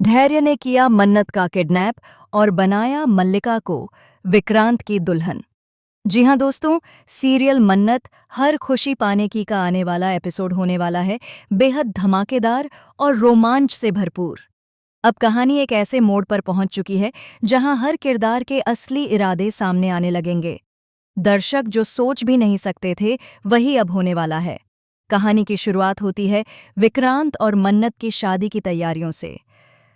धैर्य ने किया मन्नत का किडनैप और बनाया मल्लिका को विक्रांत की दुल्हन। जी हाँ दोस्तों, सीरियल मन्नत हर खुशी पाने की का आने वाला एपिसोड होने वाला है, बेहद धमाकेदार और रोमांच से भरपूर। अब कहानी एक ऐसे मोड़ पर पहुंच चुकी है जहां हर किरदार के असली इरादे सामने आने लगेंगे। दर्शक जो सोच भी नहीं सकते थे वही अब होने वाला है। कहानी की शुरुआत होती है विक्रांत और मन्नत की शादी की तैयारियों से।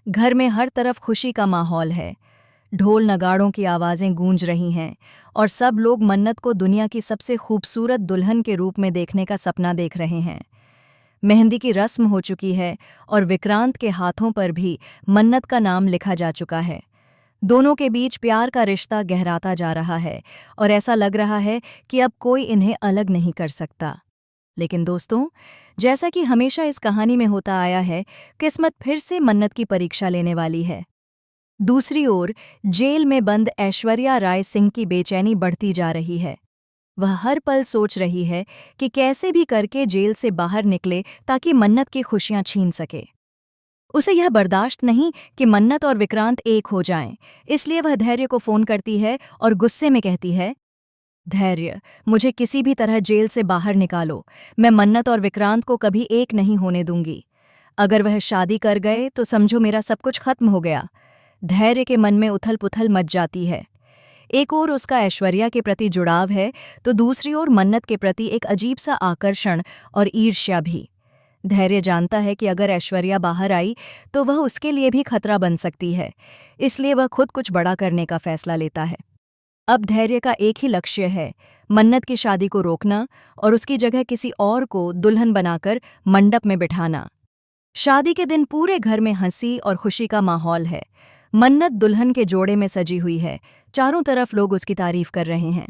घर में हर तरफ खुशी का माहौल है, ढोल नगाड़ों की आवाज़ें गूंज रही हैं और सब लोग मन्नत को दुनिया की सबसे खूबसूरत दुल्हन के रूप में देखने का सपना देख रहे हैं। मेहंदी की रस्म हो चुकी है और विक्रांत के हाथों पर भी मन्नत का नाम लिखा जा चुका है। दोनों के बीच प्यार का रिश्ता गहराता जा रहा है और ऐसा लग रहा है कि अब कोई इन्हें अलग नहीं कर सकता। लेकिन दोस्तों, जैसा कि हमेशा इस कहानी में होता आया है, किस्मत फिर से मन्नत की परीक्षा लेने वाली है। दूसरी ओर जेल में बंद ऐश्वर्या राय सिंह की बेचैनी बढ़ती जा रही है। वह हर पल सोच रही है कि कैसे भी करके जेल से बाहर निकले ताकि मन्नत की खुशियां छीन सके। उसे यह बर्दाश्त नहीं कि मन्नत और विक्रांत एक हो जाएं, इसलिए वह धैर्य को फोन करती है और गुस्से में कहती है, धैर्य, मुझे किसी भी तरह जेल से बाहर निकालो। मैं मन्नत और विक्रांत को कभी एक नहीं होने दूंगी। अगर वह शादी कर गए तो समझो मेरा सब कुछ खत्म हो गया। धैर्य के मन में उथल पुथल मच जाती है। एक ओर उसका ऐश्वर्या के प्रति जुड़ाव है तो दूसरी ओर मन्नत के प्रति एक अजीब सा आकर्षण और ईर्ष्या भी। धैर्य जानता है कि अगर ऐश्वर्या बाहर आई तो वह उसके लिए भी खतरा बन सकती है, इसलिए वह खुद कुछ बड़ा करने का फैसला लेता है। अब धैर्य का एक ही लक्ष्य है, मन्नत की शादी को रोकना और उसकी जगह किसी और को दुल्हन बनाकर मंडप में बिठाना। शादी के दिन पूरे घर में हंसी और खुशी का माहौल है। मन्नत दुल्हन के जोड़े में सजी हुई है, चारों तरफ लोग उसकी तारीफ कर रहे हैं।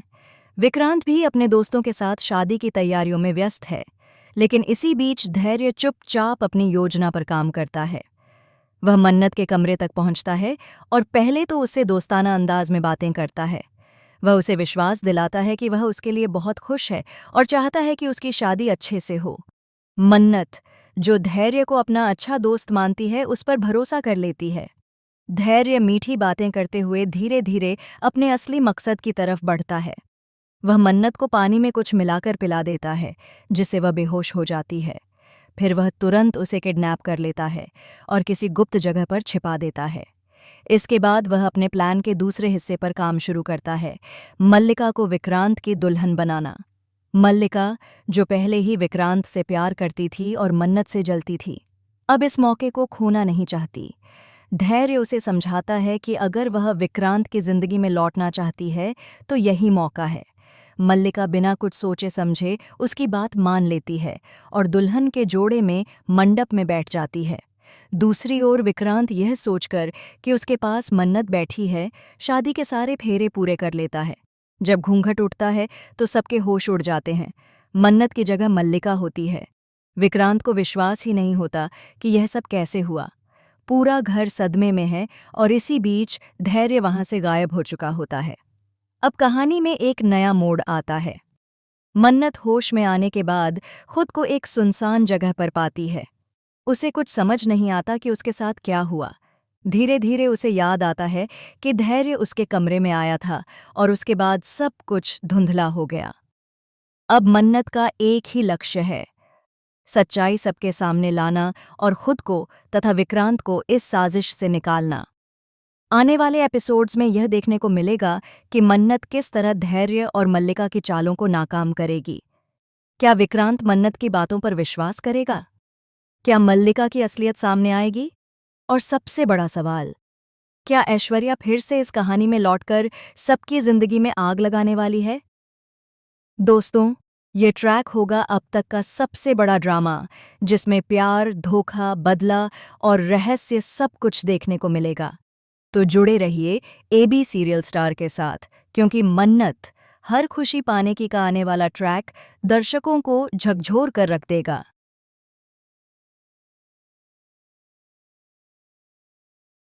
विक्रांत भी अपने दोस्तों के साथ शादी की तैयारियों में व्यस्त है, लेकिन इसी बीच धैर्य चुपचाप अपनी योजना पर काम करता है। वह मन्नत के कमरे तक पहुंचता है और पहले तो उससे दोस्ताना अंदाज में बातें करता है। वह उसे विश्वास दिलाता है कि वह उसके लिए बहुत खुश है और चाहता है कि उसकी शादी अच्छे से हो। मन्नत, जो धैर्य को अपना अच्छा दोस्त मानती है, उस पर भरोसा कर लेती है। धैर्य मीठी बातें करते हुए धीरे धीरे अपने असली मकसद की तरफ बढ़ता है। वह मन्नत को पानी में कुछ मिलाकर पिला देता है, जिससे वह बेहोश हो जाती है। फिर वह तुरंत उसे किडनैप कर लेता है और किसी गुप्त जगह पर छिपा देता है। इसके बाद वह अपने प्लान के दूसरे हिस्से पर काम शुरू करता है, मल्लिका को विक्रांत की दुल्हन बनाना। मल्लिका, जो पहले ही विक्रांत से प्यार करती थी और मन्नत से जलती थी, अब इस मौके को खोना नहीं चाहती। धैर्य उसे समझाता है कि अगर वह विक्रांत की जिंदगी में लौटना चाहती है तो यही मौका है। मल्लिका बिना कुछ सोचे समझे उसकी बात मान लेती है और दुल्हन के जोड़े में मंडप में बैठ जाती है। दूसरी ओर विक्रांत यह सोचकर कि उसके पास मन्नत बैठी है, शादी के सारे फेरे पूरे कर लेता है। जब घूंघट उठता है तो सबके होश उड़ जाते हैं। मन्नत की जगह मल्लिका होती है। विक्रांत को विश्वास ही नहीं होता कि यह सब कैसे हुआ। पूरा घर सदमे में है और इसी बीच धैर्य वहां से गायब हो चुका होता है। अब कहानी में एक नया मोड़ आता है। मन्नत होश में आने के बाद खुद को एक सुनसान जगह पर पाती है। उसे कुछ समझ नहीं आता कि उसके साथ क्या हुआ। धीरे धीरे उसे याद आता है कि धैर्य उसके कमरे में आया था और उसके बाद सब कुछ धुंधला हो गया। अब मन्नत का एक ही लक्ष्य है, सच्चाई सबके सामने लाना और खुद को तथा विक्रांत को इस साजिश से निकालना। आने वाले एपिसोड्स में यह देखने को मिलेगा कि मन्नत किस तरह धैर्य और मल्लिका की चालों को नाकाम करेगी। क्या विक्रांत मन्नत की बातों पर विश्वास करेगा? क्या मल्लिका की असलियत सामने आएगी? और सबसे बड़ा सवाल, क्या ऐश्वर्या फिर से इस कहानी में लौटकर सबकी जिंदगी में आग लगाने वाली है? दोस्तों, ये ट्रैक होगा अब तक का सबसे बड़ा ड्रामा, जिसमें प्यार, धोखा, बदला और रहस्य सब कुछ देखने को मिलेगा। तो जुड़े रहिए एबी सीरियल स्टार के साथ, क्योंकि मन्नत हर खुशी पाने की का आने वाला ट्रैक दर्शकों को झकझोर कर रख देगा।